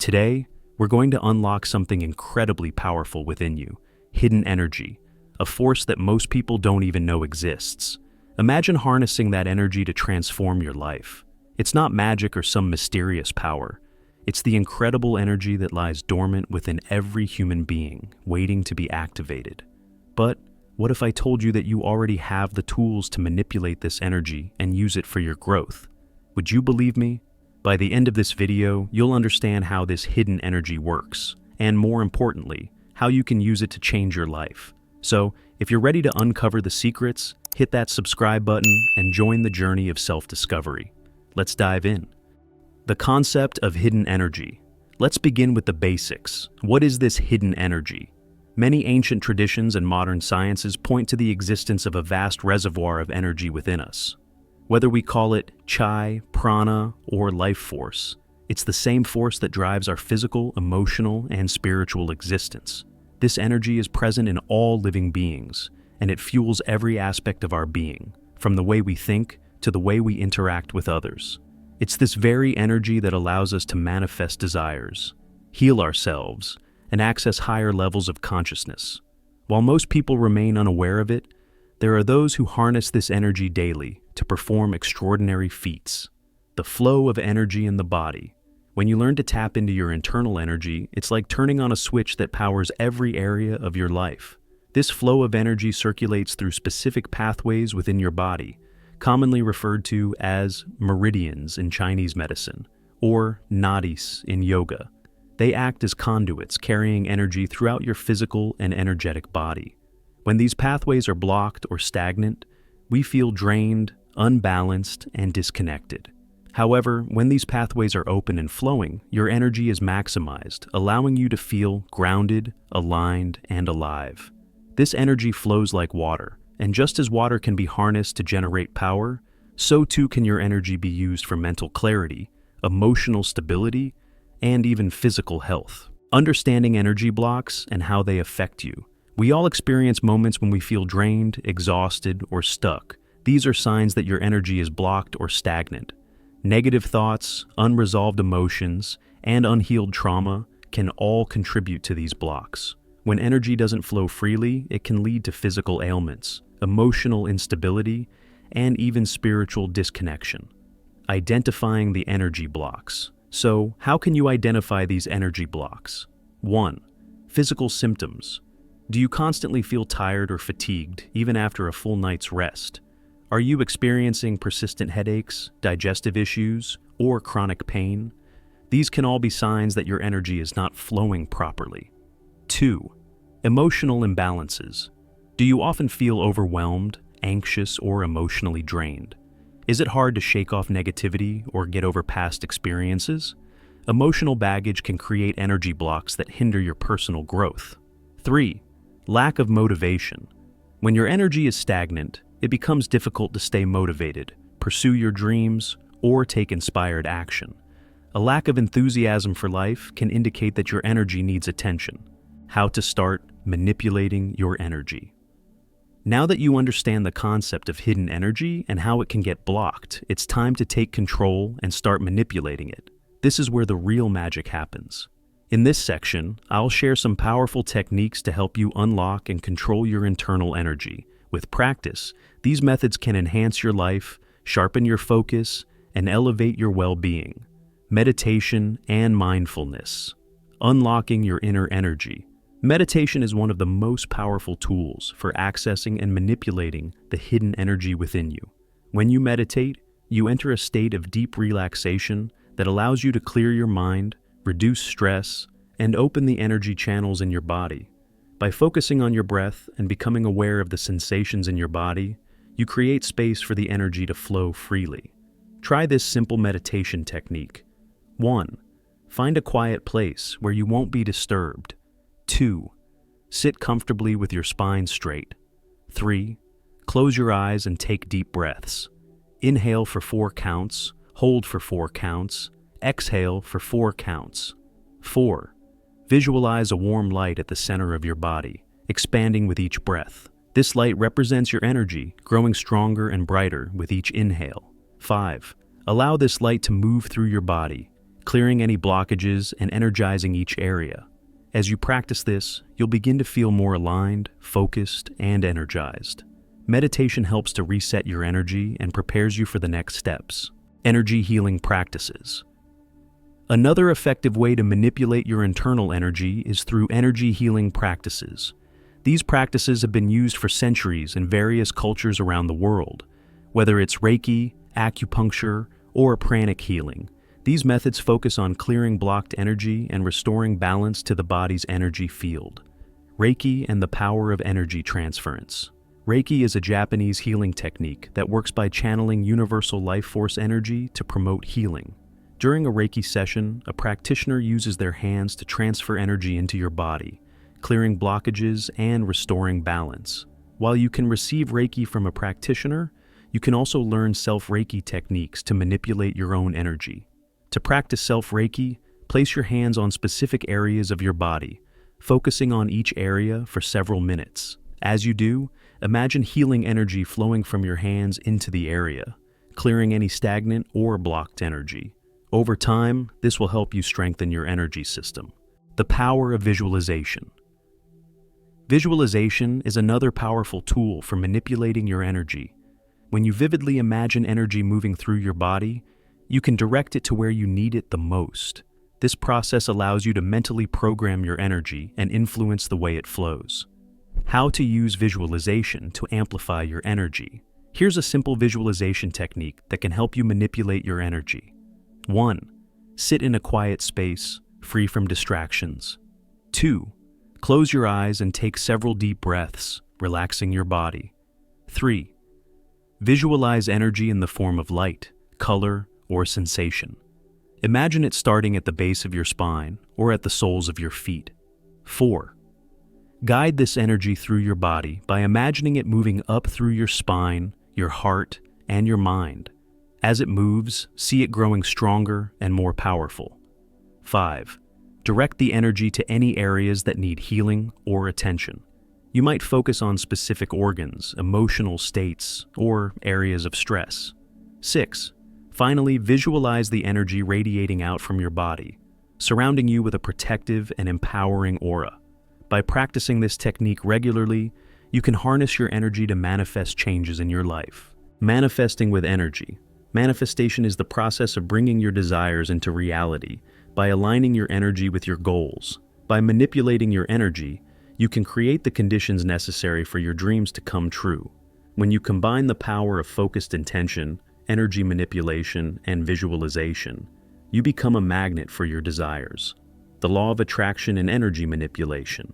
Today, we're going to unlock something incredibly powerful within you, hidden energy, a force that most people don't even know exists. Imagine harnessing that energy to transform your life. It's not magic or some mysterious power. It's the incredible energy that lies dormant within every human being, waiting to be activated. But what if I told you that you already have the tools to manipulate this energy and use it for your growth? Would you believe me? By the end of this video, you'll understand how this hidden energy works, and more importantly, how you can use it to change your life. So, if you're ready to uncover the secrets, hit that subscribe button and join the journey of self-discovery. Let's dive in. The concept of hidden energy. Let's begin with the basics. What is this hidden energy? Many ancient traditions and modern sciences point to the existence of a vast reservoir of energy within us. Whether we call it chi, prana, or life force, it's the same force that drives our physical, emotional, and spiritual existence. This energy is present in all living beings, and it fuels every aspect of our being, from the way we think to the way we interact with others. It's this very energy that allows us to manifest desires, heal ourselves, and access higher levels of consciousness. While most people remain unaware of it, there are those who harness this energy daily to perform extraordinary feats. The flow of energy in the body. When you learn to tap into your internal energy, it's like turning on a switch that powers every area of your life. This flow of energy circulates through specific pathways within your body, commonly referred to as meridians in Chinese medicine, or nadis in yoga. They act as conduits, carrying energy throughout your physical and energetic body. When these pathways are blocked or stagnant, we feel drained, unbalanced, and disconnected. However, when these pathways are open and flowing, your energy is maximized, allowing you to feel grounded, aligned, and alive. This energy flows like water, and just as water can be harnessed to generate power, so too can your energy be used for mental clarity, emotional stability, and even physical health. Understanding energy blocks and how they affect you. We all experience moments when we feel drained, exhausted, or stuck. These are signs that your energy is blocked or stagnant. Negative thoughts, unresolved emotions, and unhealed trauma can all contribute to these blocks. When energy doesn't flow freely, it can lead to physical ailments, emotional instability, and even spiritual disconnection. Identifying the energy blocks. So, how can you identify these energy blocks? 1. Physical symptoms. Do you constantly feel tired or fatigued, even after a full night's rest? Are you experiencing persistent headaches, digestive issues, or chronic pain? These can all be signs that your energy is not flowing properly. 2. Emotional imbalances. Do you often feel overwhelmed, anxious, or emotionally drained? Is it hard to shake off negativity or get over past experiences? Emotional baggage can create energy blocks that hinder your personal growth. 3. Lack of motivation. When your energy is stagnant, it becomes difficult to stay motivated, pursue your dreams, or take inspired action. A lack of enthusiasm for life can indicate that your energy needs attention. How to start manipulating your energy. Now that you understand the concept of hidden energy and how it can get blocked, it's time to take control and start manipulating it. This is where the real magic happens. In this section, I'll share some powerful techniques to help you unlock and control your internal energy. With practice, these methods can enhance your life, sharpen your focus, and elevate your well-being. Meditation and mindfulness. Unlocking your inner energy. Meditation is one of the most powerful tools for accessing and manipulating the hidden energy within you. When you meditate, you enter a state of deep relaxation that allows you to clear your mind, reduce stress, and open the energy channels in your body. By focusing on your breath and becoming aware of the sensations in your body, you create space for the energy to flow freely. Try this simple meditation technique. 1. Find a quiet place where you won't be disturbed. 2. Sit comfortably with your spine straight. 3. Close your eyes and take deep breaths. Inhale for 4 counts, hold for 4 counts, exhale for 4 counts. 4. Visualize a warm light at the center of your body, expanding with each breath. This light represents your energy, growing stronger and brighter with each inhale. 5. Allow this light to move through your body, clearing any blockages and energizing each area. As you practice this, you'll begin to feel more aligned, focused, and energized. Meditation helps to reset your energy and prepares you for the next steps. Energy healing practices. Another effective way to manipulate your internal energy is through energy healing practices. These practices have been used for centuries in various cultures around the world. Whether it's Reiki, acupuncture, or pranic healing, these methods focus on clearing blocked energy and restoring balance to the body's energy field. Reiki and the power of energy transference. Reiki is a Japanese healing technique that works by channeling universal life force energy to promote healing. During a Reiki session, a practitioner uses their hands to transfer energy into your body, clearing blockages and restoring balance. While you can receive Reiki from a practitioner, you can also learn self-Reiki techniques to manipulate your own energy. To practice self-Reiki, place your hands on specific areas of your body, focusing on each area for several minutes. As you do, imagine healing energy flowing from your hands into the area, clearing any stagnant or blocked energy. Over time, this will help you strengthen your energy system. The power of visualization. Visualization is another powerful tool for manipulating your energy. When you vividly imagine energy moving through your body, you can direct it to where you need it the most. This process allows you to mentally program your energy and influence the way it flows. How to use visualization to amplify your energy. Here's a simple visualization technique that can help you manipulate your energy. 1. Sit in a quiet space, free from distractions. 2. Close your eyes and take several deep breaths, relaxing your body. 3. Visualize energy in the form of light, color, or sensation. Imagine it starting at the base of your spine or at the soles of your feet. 4. Guide this energy through your body by imagining it moving up through your spine, your heart, and your mind. As it moves, see it growing stronger and more powerful. 5. Direct the energy to any areas that need healing or attention. You might focus on specific organs, emotional states, or areas of stress. 6. Finally, visualize the energy radiating out from your body, surrounding you with a protective and empowering aura. By practicing this technique regularly, you can harness your energy to manifest changes in your life. Manifesting with energy. Manifestation is the process of bringing your desires into reality by aligning your energy with your goals. By manipulating your energy, you can create the conditions necessary for your dreams to come true. When you combine the power of focused intention, energy manipulation, and visualization, you become a magnet for your desires. The law of attraction and energy manipulation.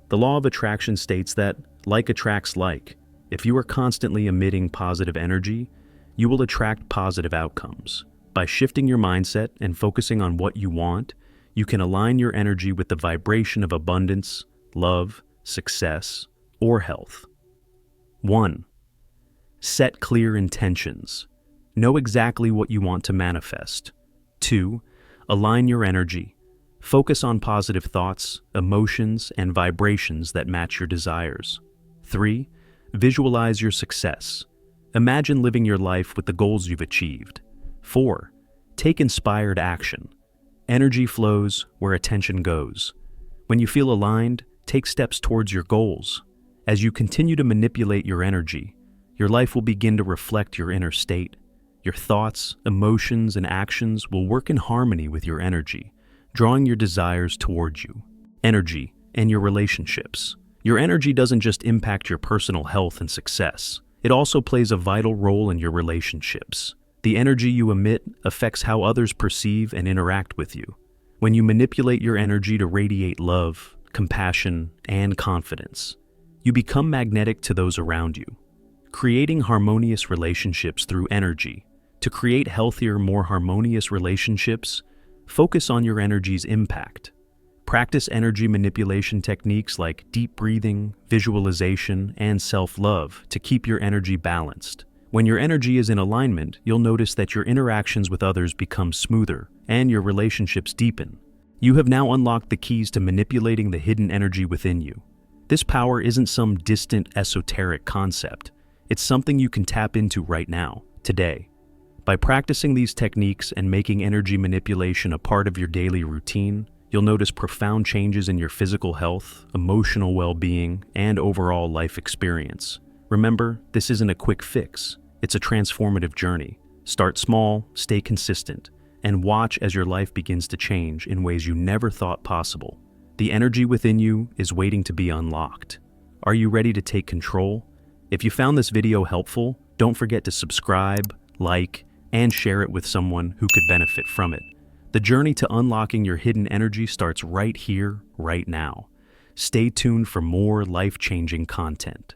The law of attraction states that like attracts like. If you are constantly emitting positive energy, you will attract positive outcomes. By shifting your mindset and focusing on what you want, you can align your energy with the vibration of abundance, love, success, or health. 1. Set clear intentions. Know exactly what you want to manifest. 2. Align your energy. Focus on positive thoughts, emotions, and vibrations that match your desires. 3. Visualize your success. Imagine living your life with the goals you've achieved. 4. Take inspired action. Energy flows where attention goes. When you feel aligned, take steps towards your goals. As you continue to manipulate your energy, your life will begin to reflect your inner state. Your thoughts, emotions, and actions will work in harmony with your energy, drawing your desires towards you. Energy and your relationships. Your energy doesn't just impact your personal health and success. It also plays a vital role in your relationships. The energy you emit affects how others perceive and interact with you. When you manipulate your energy to radiate love, compassion, and confidence, you become magnetic to those around you. Creating harmonious relationships through energy. To create healthier, more harmonious relationships, focus on your energy's impact. Practice energy manipulation techniques like deep breathing, visualization, and self-love to keep your energy balanced. When your energy is in alignment, you'll notice that your interactions with others become smoother and your relationships deepen. You have now unlocked the keys to manipulating the hidden energy within you. This power isn't some distant, esoteric concept. It's something you can tap into right now, today. By practicing these techniques and making energy manipulation a part of your daily routine, you'll notice profound changes in your physical health, emotional well-being, and overall life experience. Remember, this isn't a quick fix. It's a transformative journey. Start small, stay consistent, and watch as your life begins to change in ways you never thought possible. The energy within you is waiting to be unlocked. Are you ready to take control? If you found this video helpful, don't forget to subscribe, like, and share it with someone who could benefit from it. The journey to unlocking your hidden energy starts right here, right now. Stay tuned for more life-changing content.